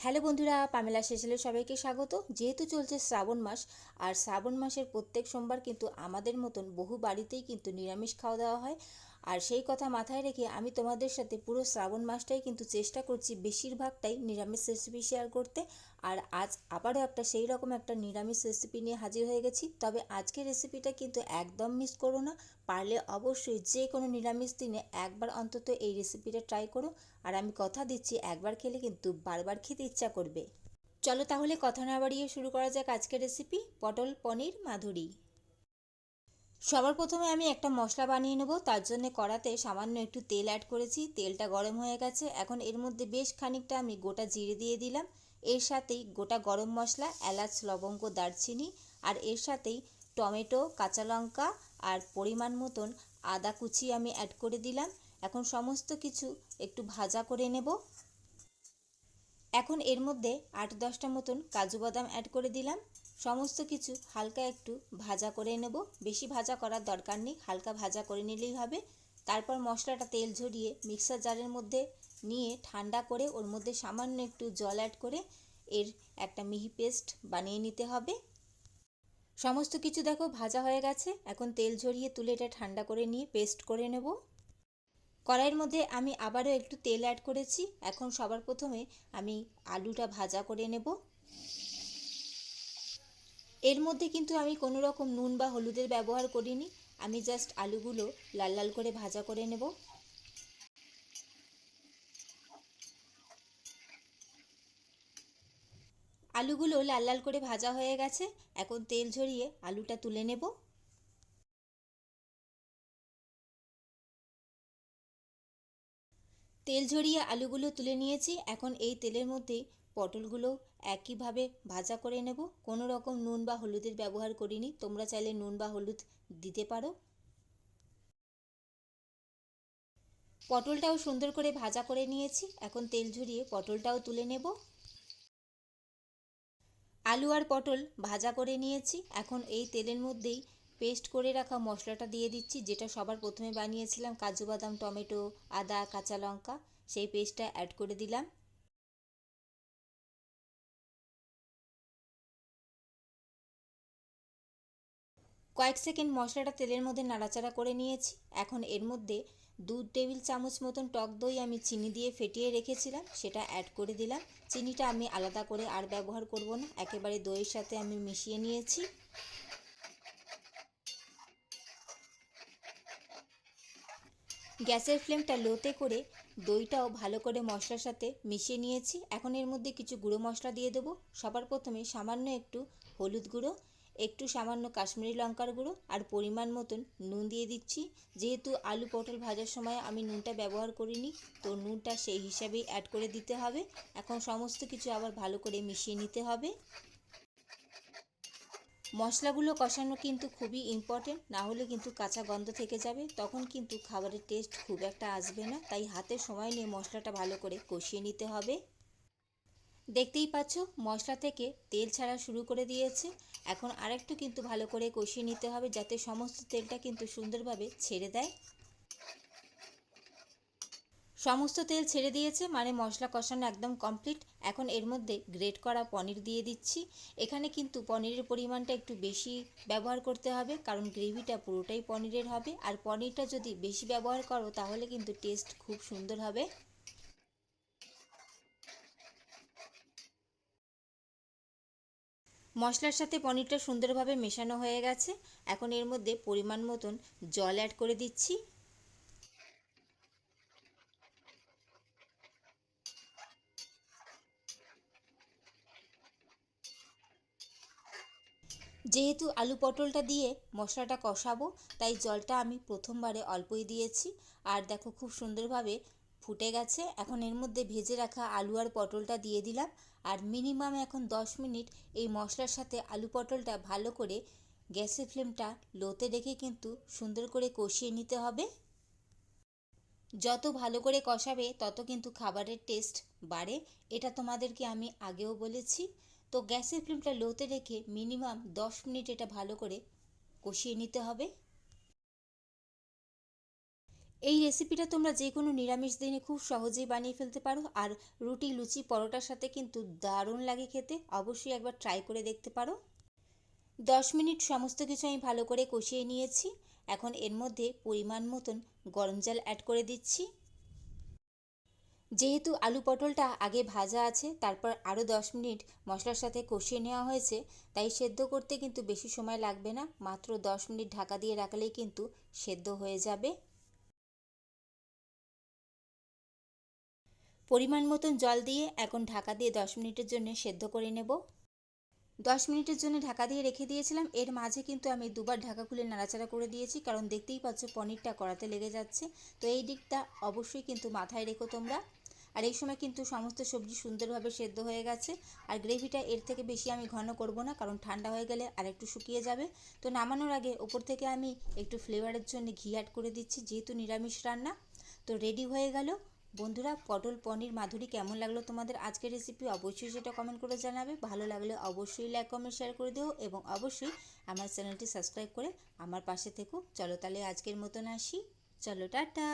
Hello বন্ধুরা, Pamela সেজেলে সবাইকে স্বাগত। যেহেতু চলছে শ্রাবণ মাস, আর শ্রাবণ মাসের প্রত্যেক সোমবার কিন্তু আমাদের মতন বহু বাড়িতেই কিন্তু নিরামিষ খাওয়া দাওয়া হয়। আর সেই কথা মাথায় রেখে আমি তোমাদের সাথে পুরো শ্রাবণ মাসটাই কিন্তু চেষ্টা করছি বেশিরভাগটাই নিরামিষ রেসিপি শেয়ার করতে। আর আজ আবারও সেই রকম একটা নিরামিষ রেসিপি নিয়ে হাজির হয়ে গেছি। তবে আজকের রেসিপিটা কিন্তু একদম মিস করো না। পারলে অবশ্যই যে কোনো নিরামিষ দিনে একবার অন্তত এই রেসিপিটা ট্রাই করো। আর আমি কথা দিচ্ছি, একবার খেলে কিন্তু বারবার খেতে ইচ্ছা করবে। চলো তাহলে কথা না বাড়িয়ে শুরু করা যাক আজকের রেসিপি, পটল পনির মাধুরী। সবার প্রথমে আমি একটা মশলা বানিয়ে নেব। তার জন্য কড়াতে সামান্য একটু তেল অ্যাড করেছি। তেলটা গরম হয়ে গেছে। এখন এর মধ্যে বেশ খানিকটা আমি গোটা জিরে দিয়ে দিলাম। এর সাথেই গোটা গরম মশলা, এলাচ, লবঙ্গ, দারচিনি, আর এর সাথেই টমেটো, কাঁচা লঙ্কা আর পরিমাণ মতন আদা কুচি আমি অ্যাড করে দিলাম। এখন সমস্ত কিছু একটু ভাজা করে নেব। এখন এর মধ্যে 8-10টা মতন কাজু বাদাম অ্যাড করে দিলাম। সমস্ত কিছু হালকা একটু ভাজা করে নেব। বেশি ভাজা করার দরকার নেই, হালকা ভাজা করে নিলেই হবে। তারপর মশলাটা তেল ঝরিয়ে মিক্সার জারের মধ্যে নিয়ে ঠান্ডা করে ওর মধ্যে সামান্য একটু জল অ্যাড করে এর একটা মিহি পেস্ট বানিয়ে নিতে হবে। সমস্ত কিছু দেখো ভাজা হয়ে গেছে। এখন তেল ঝরিয়ে তুলে এটা ঠান্ডা করে নিয়ে পেস্ট করে নেব। কড়াইয়ের মধ্যে আমি আবারও একটু তেল অ্যাড করেছি। এখন সবার প্রথমে আমি আলুটা ভাজা করে নেব। এর মধ্যে কিন্তু আমি কোনো রকম নুন বা হলুদের ব্যবহার করিনি। আমি জাস্ট আলুগুলো লাল লাল করে ভাজা করে নেব। আলুগুলো লাল লাল করে ভাজা হয়ে গেছে। এখন তেল ঝরিয়ে আলুটা তুলে নেব। তেল ঝরিয়ে আলুগুলো তুলে নিয়েছি। এখন এই তেলের মধ্যেই পটলগুলো একইভাবে ভাজা করে নেব। কোনো রকম নুন বা হলুদের ব্যবহার করিনি, তোমরা চাইলে নুন বা হলুদ দিতে পারো। পটলটাও সুন্দর করে ভাজা করে নিয়েছি। এখন তেল ঝরিয়ে পটলটাও তুলে নেব। আলু আর পটল ভাজা করে নিয়েছি। এখন এই তেলের মধ্যেই পেস্ট করে রাখা মশলাটা দিয়ে দিচ্ছি, যেটা সবার প্রথমে বানিয়েছিলাম, কাজু বাদাম, টমেটো, আদা, কাঁচা লঙ্কা, সেই পেস্টটা অ্যাড করে দিলাম। কয়েক সেকেন্ড মশলাটা তেলের মধ্যে নাড়াচাড়া করে নিয়েছি। এখন এর মধ্যে 2 টেবিল চামচ মতন টক দই আমি চিনি দিয়ে ফেটিয়ে রেখেছিলাম, সেটা অ্যাড করে দিলাম। চিনিটা আমি আলাদা করে আর ব্যবহার করব না, একেবারে দইয়ের সাথে আমি মিশিয়ে নিয়েছি। গ্যাসের ফ্লেমটা লোতে করে দইটাও ভালো করে মশলার সাথে মিশিয়ে নিয়েছি। এখন এর মধ্যে কিছু গুঁড়ো মশলা দিয়ে দেবো। সবার প্রথমে সামান্য একটু হলুদ গুঁড়ো, একটু সামান্য কাশ্মীরি লঙ্কার গুঁড়ো আর পরিমাণ মতন নুন দিয়ে দিচ্ছি। যেহেতু আলু পটল ভাজার সময় আমি নুনটা ব্যবহার করিনি, তো নুনটা সেই হিসাবেই অ্যাড করে দিতে হবে। এখন সমস্ত কিছু আবার ভালো করে মিশিয়ে নিতে হবে। মশলাগুলো কষানো কিন্তু খুবই ইম্পর্টেন্ট, না হলে কিন্তু কাঁচা গন্ধ থেকে যাবে, তখন কিন্তু খাবারের টেস্ট খুব একটা আসবে না। তাই হাতে সময় নিয়ে মশলাটা ভালো করে কষিয়ে নিতে হবে। দেখতেই পাচ্ছ মশলা থেকে তেল ছাড়া শুরু করে দিয়েছে। এখন আরেকটু কিন্তু ভালো করে কষিয়ে নিতে হবে, যাতে সমস্ত তেলটা কিন্তু সুন্দরভাবে ছেড়ে দেয়। সমস্ত তেল ছেড়ে দিয়েছে, মানে মশলা কষানো একদম কমপ্লিট। এখন এর মধ্যে গ্রেট করা পনির দিয়ে দিচ্ছি। এখানে কিন্তু পনিরের পরিমাণটা একটু বেশি ব্যবহার করতে হবে, কারণ গ্রেভিটা পুরোটাই পনিরের হবে। আর পনিরটা যদি বেশি ব্যবহার করো তাহলে কিন্তু টেস্ট খুব সুন্দর হবে। মশলার সাথে পনিরটা সুন্দরভাবে মেশানো হয়ে গেছে। এখন এর মধ্যে পরিমাণ মতন জল অ্যাড করে দিচ্ছি। যেহেতু আলু পটলটা দিয়ে মশলাটা কষাবো, তাই জলটা আমি প্রথমবারে অল্পই দিয়েছি। আর দেখো খুব সুন্দরভাবে ফুটে গেছে। এখন এর মধ্যে ভেজে রাখা আলু আর পটলটা দিয়ে দিলাম। আর মিনিমাম এখন 10 মিনিট এই মশলার সাথে আলু পটলটা ভালো করে গ্যাসের ফ্লেমটা লোতে রেখে কিন্তু সুন্দর করে কষিয়ে নিতে হবে। যত ভালো করে কষাবে তত কিন্তু খাবারের টেস্ট বাড়ে, এটা তোমাদেরকে আমি আগেও বলেছি। তো গ্যাসের ফ্লেমটা লোতে রেখে মিনিমাম 10 মিনিট এটা ভালো করে কষিয়ে নিতে হবে। এই রেসিপিটা তোমরা যে কোনো নিরামিষ দিনে খুব সহজেই বানিয়ে ফেলতে পারো, আর রুটি, লুচি, পরোটার সাথে কিন্তু দারুণ লাগে খেতে। অবশ্যই একবার ট্রাই করে দেখতে পারো। 10 মিনিট সমস্ত কিছু আমি ভালো করে কষিয়ে নিয়েছি। এখন এর মধ্যে পরিমাণ মতন গরম জল অ্যাড করে দিচ্ছি। যেহেতু আলু পটলটা আগে ভাজা আছে, তারপর আরও 10 মিনিট মশলার সাথে কষিয়ে নেওয়া হয়েছে, তাই সেদ্ধ করতে কিন্তু বেশি সময় লাগবে না। মাত্র 10 মিনিট ঢাকা দিয়ে রাখলেই কিন্তু সেদ্ধ হয়ে যাবে। পরিমাণ মতন জল দিয়ে এখন ঢাকা দিয়ে 10 মিনিটের জন্য সেদ্ধ করে নেব। 10 মিনিটের জন্য ঢাকা দিয়ে রেখে দিয়েছিলাম। এর মাঝে কিন্তু আমি দুবার ঢাকা খুলে নাড়াচাড়া করে দিয়েছি, কারণ দেখতেই পাচ্ছ পনিরটা কড়াতে লেগে যাচ্ছে। তো এই দিকটা অবশ্যই কিন্তু মাথায় রেখো তোমরা। আর এই সময় কিন্তু সমস্ত সবজি সুন্দরভাবে সেদ্ধ হয়ে গেছে। আর গ্রেভিটা এর থেকে বেশি আমি ঘন করব না, কারণ ঠান্ডা হয়ে গেলে আর একটু শুকিয়ে যাবে। তো নামানোর আগে ওপর থেকে আমি একটু ফ্লেভারের জন্য ঘি অ্যাড করে দিচ্ছি, যেহেতু নিরামিষ রান্না। তো রেডি হয়ে গেল। বন্ধুরা, পটল পনির মাধুরী কেমন লাগলো তোমাদের আজকের রেসিপি অবশ্যই সেটা কমেন্ট করে জানাবে। ভালো লাগলে অবশ্যই লাইক কমেন্ট শেয়ার করে দিও, এবং অবশ্যই আমার চ্যানেলটি সাবস্ক্রাইব করে আমার পাশে থেকো। চলো তাহলে আজকের মতন আসি। চলো টাটা।